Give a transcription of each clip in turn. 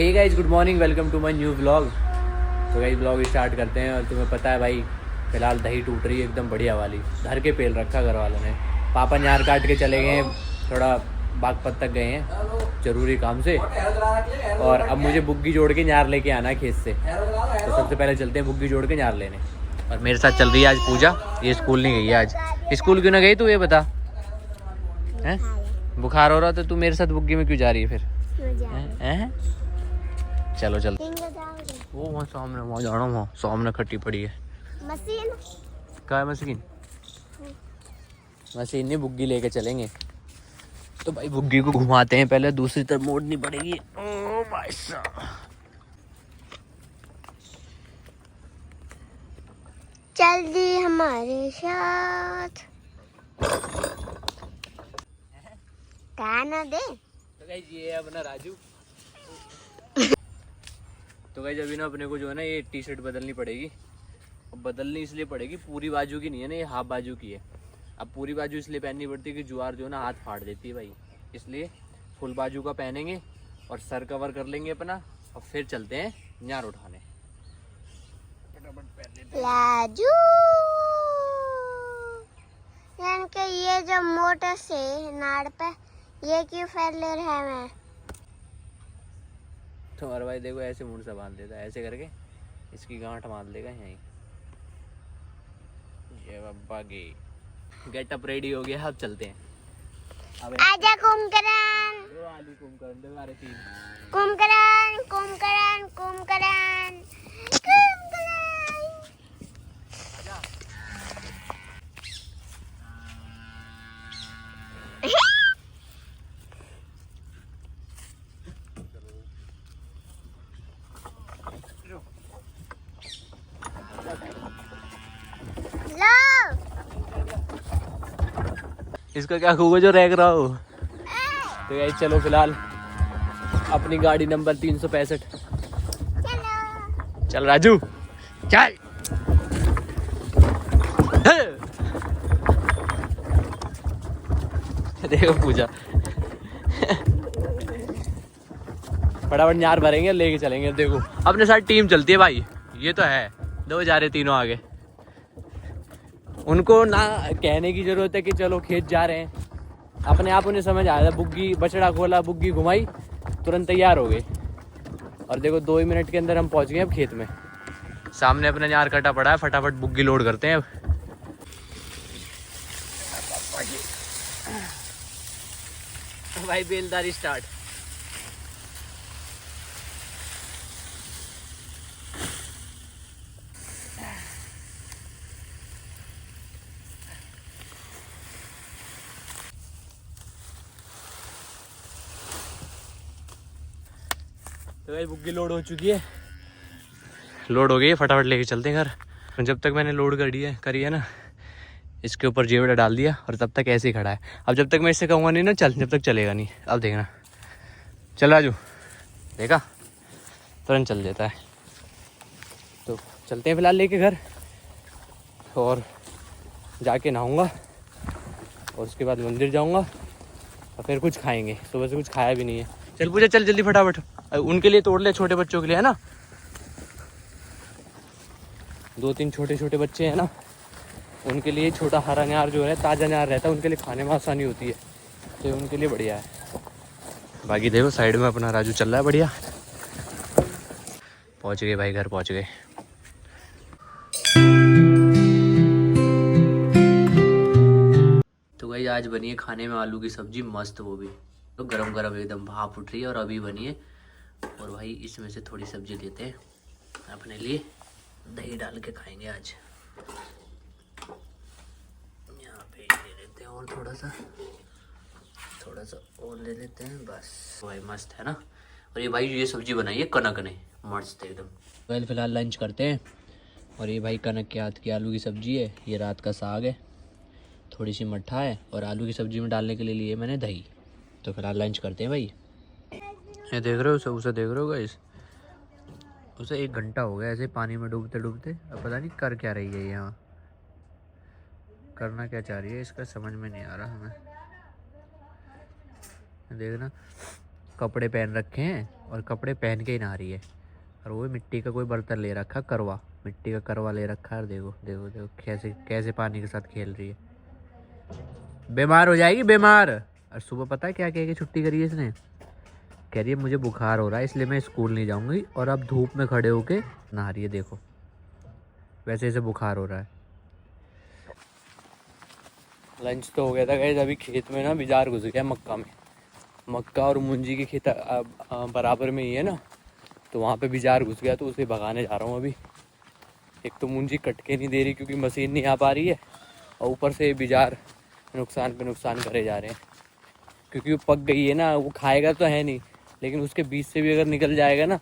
Hey guys, good morning, welcome to my new vlog. तो guys vlog start करते हैं। और तुम्हें पता है भाई, फिलहाल दही टूट रही है एकदम बढ़िया वाली। धर के पेल रखा घर वालों ने। पापा नार काट के चले गए हैं, थोड़ा बागपत तक गए हैं ज़रूरी काम से। और अब मुझे बुग्गी जोड़ के नार लेके आना है खेत से। तो सबसे पहले चलते हैं बुग्गी जोड़ के नार लेने। और मेरे साथ चल रही है आज पूजा। ये स्कूल नहीं गई है आज। स्कूल क्यों ना गई तू, ये बता। हैं बुखार हो रहा तो तू मेरे साथ बुग्गी में क्यों जा रही है फिर? हैं चलो चल। वो वहाँ सामने, वहाँ जाना, वहाँ सामने खट्टी पड़ी है मशीन। क्या है मशीन? मशीन नहीं, बुग्गी लेके चलेंगे। तो भाई बुग्गी को घुमाते हैं, पहले दूसरी तरफ मोड़नी पड़ेगी। ओ भाई साहब, चल दी हमारे साथ। गाना दे। तो गाइस ये है अपना राजू। तो गाइस अभी ना अपने को जो है ना ये टी शर्ट बदलनी पड़ेगी। अब बदलनी इसलिए पड़ेगी, पूरी बाजू की नहीं है ना, ये हाफ बाजू की है। अब पूरी बाजू इसलिए पहननी पड़ती है कि जुआर जो है ना हाथ फाड़ देती है भाई। इसलिए फुल बाजू का पहनेंगे और सर कवर कर लेंगे अपना, और फिर चलते हैं न्यार उठाने। फटाफट पहन लेते हैं। लाजू यानी कि ये जो मोटर से नाड़ पे ये क्यों फैल ले रहा है? मैं तुम्हारा भाई देखो ऐसे मुंड से बांध देता है, ऐसे करके इसकी गांठ बांध देगा यहीं। ये बाबा गे गेटअप रेडी हो गया, अब चलते हैं। अब आजा कुमकरण दो आलू कुंभकर्ण, दो बारे तीन। कुमकरण कुमकरण कुमकरण कुमकरण। आजा। लो इसका क्या खूब जो रह रहा हो। तो गाइस चलो फिलहाल अपनी गाड़ी नंबर 365। चलो। चल राजू चल। देखो पूजा फटाफट न्यार भरेंगे, लेके चलेंगे। देखो अपने साथ टीम चलती है भाई, ये तो है। दो जा रहे तीनों आगे। उनको ना कहने की जरूरत है कि चलो खेत जा रहे हैं, अपने आप उन्हें समझ आया। बुग्गी बछड़ा खोला, बुग्गी घुमाई, तुरंत तैयार हो गए। और देखो 2 ही मिनट के अंदर हम पहुंच गए अब खेत में। सामने अपना नार कटा पड़ा है, फटाफट बुग्गी लोड करते हैं अब। भाई बेलदारी स्टार्ट। तो भाई बुग्गी लोड हो चुकी है, लोड हो गई है, फटाफट लेके चलते हैं घर। जब तक मैंने लोड करी है ना, इसके ऊपर जेवड़ा डाल दिया और तब तक ऐसे ही खड़ा है। अब जब तक मैं इससे कहूँगा नहीं ना चल, जब तक चलेगा नहीं। अब देखना, चल राजू, देखा तुरंत चल देता है। तो चलते हैं फिलहाल लेके घर, और जाके नहाऊंगा और उसके बाद मंदिर जाऊंगा और फिर कुछ खाएंगे। सुबह से कुछ खाया भी नहीं है। चल पूजा चल जल्दी फटाफट, उनके लिए तोड़ ले, छोटे बच्चों के लिए है ना। 2-3 छोटे छोटे बच्चे हैं ना, उनके लिए छोटा हरा नार जो है, ताज़ा नार रहता है, उनके लिए खाने में आसानी होती है, तो उनके लिए बढ़िया है। बाकी देखो साइड में अपना राजू चल रहा है बढ़िया। पहुंच गए भाई, घर पहुंच गए। तो भाई आज बनी है खाने में आलू की सब्जी मस्त, वो भी तो गरम गरम एकदम भाप उठ रही है और अभी बनी है। और भाई इसमें से थोड़ी सब्जी लेते हैं अपने लिए, दही डाल के खाएंगे आज। यहाँ पे ले लेते हैं और थोड़ा सा और ले लेते हैं बस। भाई मस्त है ना। और ये भाई ये सब्जी बनाई है कनक ने, मस्त एकदम। वेल फिलहाल लंच करते हैं। और ये भाई कनक के हाथ की आलू की सब्जी है, ये रात का साग है, थोड़ी सी मट्ठा है, और आलू की सब्जी में डालने के लिए लिए मैंने दही। तो फिलहाल लंच करते हैं भाई। ये देख रहे हो उसे देख रहे हो गाइस, उसे 1 घंटा हो गया ऐसे पानी में डूबते डूबते। अब पता नहीं कर क्या रही है यहाँ, करना क्या चाह रही है, इसका समझ में नहीं आ रहा हमें। देखना कपड़े पहन रखे हैं और कपड़े पहन के ही नहा रही है। और वो मिट्टी का कोई बर्तन ले रखा, करवा, मिट्टी का करवा ले रखा है। और देखो देखो देखो कैसे कैसे पानी के साथ खेल रही है। बीमार हो जाएगी, बीमार। और सुबह पता है क्या कह के छुट्टी करी है इसने? कह रही है मुझे बुखार हो रहा है इसलिए मैं स्कूल नहीं जाऊंगी। और अब धूप में खड़े होके नहा रही है। देखो वैसे इसे बुखार हो रहा है। लंच तो हो गया था गाइस। अभी खेत में ना बिजार घुस गया मक्का में। मक्का और मुंजी की खेत बराबर में ही है ना, तो वहाँ पे बिजार घुस गया, तो उसे भगाने जा रहा हूँ अभी। एक तो मुंजी कट के नहीं दे रही क्योंकि मशीन नहीं आ पा रही है, और ऊपर से बिजार नुकसान पे नुकसान करे जा रहे हैं। क्योंकि वो पक गई है ना, वो खाएगा तो है नहीं, लेकिन उसके बीच से भी अगर निकल जाएगा ना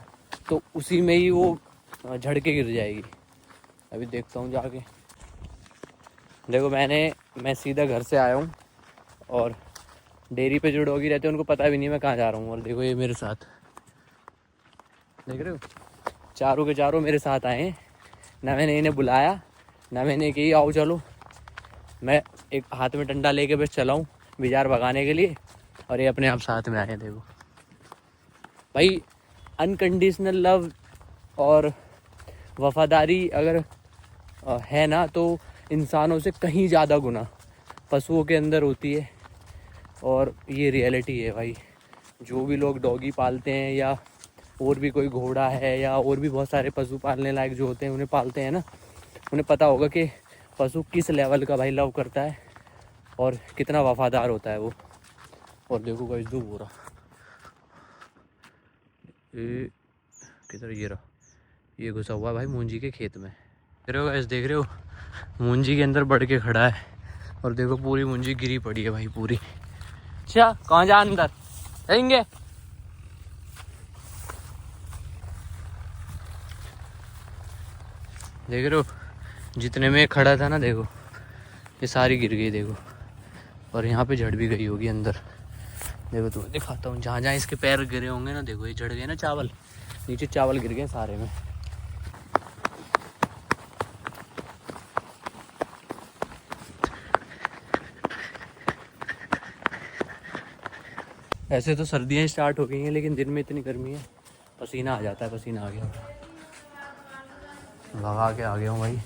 तो उसी में ही वो झड़ के गिर जाएगी। अभी देखता हूँ जाके। देखो मैं सीधा घर से आया हूँ और डेयरी पे जो डॉगी रहते हैं उनको पता भी नहीं मैं कहाँ जा रहा हूँ। और देखो ये मेरे साथ, देख रहे हो, चारों के चारों मेरे साथ आए हैं। ना मैंने इन्हें बुलाया, ना मैंने कही आओ चलो। मैं एक हाथ में डंडा लेके बस चला हूँ बिजार भगाने के लिए, और ये अपने आप साथ में आए हैं। देखो भाई, अनकंडीशनल लव और वफादारी अगर है ना तो इंसानों से कहीं ज़्यादा गुना पशुओं के अंदर होती है। और ये रियलिटी है भाई। जो भी लोग डॉगी पालते हैं या और भी कोई घोड़ा है या और भी बहुत सारे पशु पालने लायक जो होते हैं उन्हें पालते हैं ना, उन्हें पता होगा कि पशु किस लेवल का भाई लव करता है और कितना वफादार होता है वो। और देखो गाइस धूप हो रहा, ये किधर ये रहा, ये घुसा हुआ भाई मूंजी के खेत में। देख रहे हो गाइस, देख रहे हो, मूंजी के अंदर बढ़ के खड़ा है। और देखो पूरी मूंजी गिरी पड़ी है भाई पूरी। अच्छा कहाँ जा, अंदर जाएंगे? देख रहे हो, जितने में खड़ा था ना, देखो ये सारी गिर गई। देखो, और यहाँ पे झड़ भी गई होगी अंदर। देखो तो दिखाता हूँ, जहाँ जहाँ इसके पैर गिरे होंगे ना, देखो ये झड़ गए ना चावल, नीचे चावल गिर गए सारे में। ऐसे तो सर्दियाँ स्टार्ट हो गई हैं, लेकिन दिन में इतनी गर्मी है, पसीना आ जाता है। पसीना आ गया, भगा के आ गया हूँ भाई,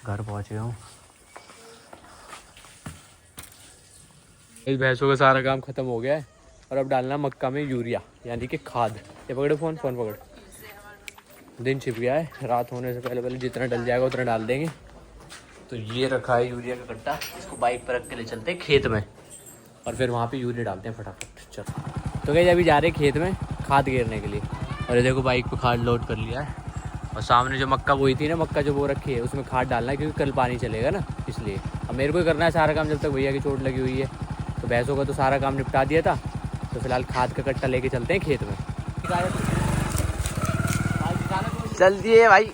घर पहुँच गया हूँ। इस भैंसों का सारा काम खत्म हो गया है और अब डालना मक्का में यूरिया यानी कि खाद। ये पकड़ो फोन पकड़। दिन छिप गया है, रात होने से पहले पहले जितना डल जाएगा उतना डाल देंगे। तो ये रखा है यूरिया का कट्टा, इसको बाइक पर रख के ले चलते हैं खेत में और फिर वहाँ पे यूरिया डालते हैं फटाफट। चलो तो क्या, अभी जा रहे हैं खेत में खाद गिरने के लिए। और ये देखो बाइक पे खाद लोड कर लिया है। और सामने जो मक्का बोई थी ना, मक्का जो बो रखी है उसमें खाद डालना है क्योंकि कल पानी चलेगा ना, इसलिए अब मेरे को ही करना है सारा काम जब तक भैया की चोट लगी हुई है। तो भैंसों का तो सारा काम निपटा दिया था, तो फिलहाल खाद का कट्टा लेके चलते हैं खेत में। चल दिए भाई।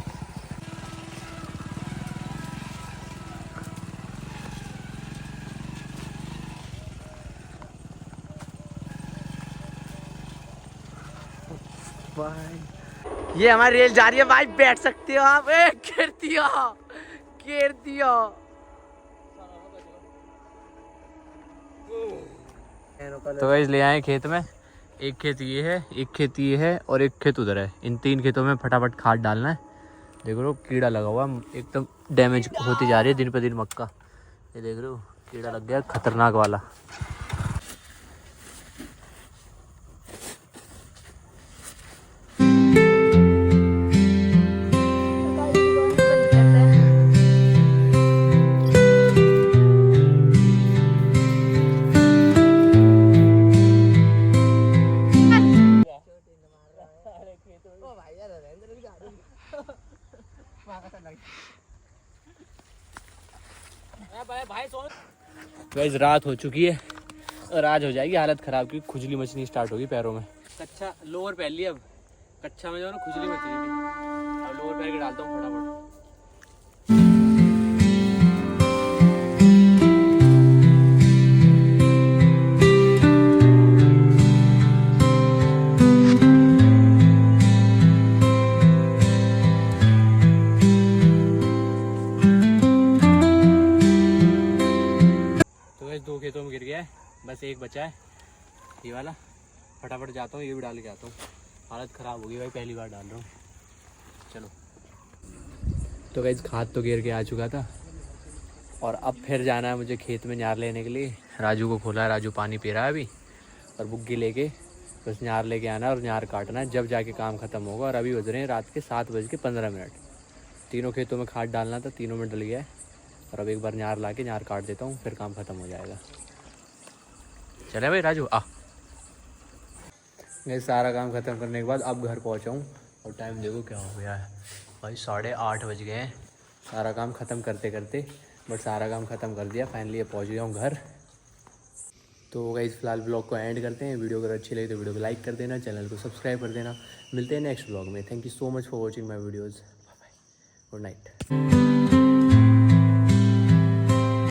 ये हमारी रेल जा रही है भाई, बैठ सकते हो आप। घेर दिया, घेर दिया। तो गाइस ले आए खेत में, एक खेत ये है, एक खेत ये है और एक खेत उधर है। इन 3 खेतों में फटाफट खाद डालना है। देख रहे हो कीड़ा लगा हुआ, एकदम डैमेज होती जा रही है दिन पे दिन मक्का। ये देख रहे हो कीड़ा लग गया खतरनाक वाला। गाइस रात हो चुकी है और आज हो जाएगी हालत ख़राब क्योंकि खुजली मचनी स्टार्ट होगी पैरों में। कच्चा लोअर पहन लिया, अब कच्चा में जो है ना खुजली मच रही थी, अब लोअर पहन के डालता हूँ फटाफट। तो 2 खेतों में गिर गया है, बस एक बचा है ये वाला, फटाफट जाता हूँ, ये भी डाल के आता हूँ। हालत ख़राब होगी भाई, पहली बार डाल रहा हूँ। चलो तो गाइस खाद तो घेर के आ चुका था और अब फिर जाना है मुझे खेत में नार लेने के लिए। राजू को खोला है, राजू पानी पी रहा है अभी, और बुग्गी लेके बस नार लेके आना है और नार काटना है, जब जाके काम ख़त्म होगा। और अभी बज रहे हैं रात के 7:15। तीनों खेतों में खाद डालना था, तीनों में डल गया है। और अब एक बार नार ला के नार काट देता हूँ, फिर काम ख़त्म हो जाएगा। चले भाई राजू आ। मैं सारा काम ख़त्म करने के बाद अब घर पहुँचा हूँ और टाइम देखो क्या हो गया है भाई, 8:30 बज गए हैं सारा काम ख़त्म करते करते। बट सारा काम ख़त्म कर दिया फाइनली, अब पहुँच गया हूँ घर। तो गाइस फिलहाल ब्लॉग को एंड करते हैं। वीडियो अगर अच्छी लगी तो वीडियो को लाइक कर देना, चैनल को सब्सक्राइब कर देना। मिलते हैं नेक्स्ट ब्लॉग में। Thank you so much for watching my videos. Bye bye, good night.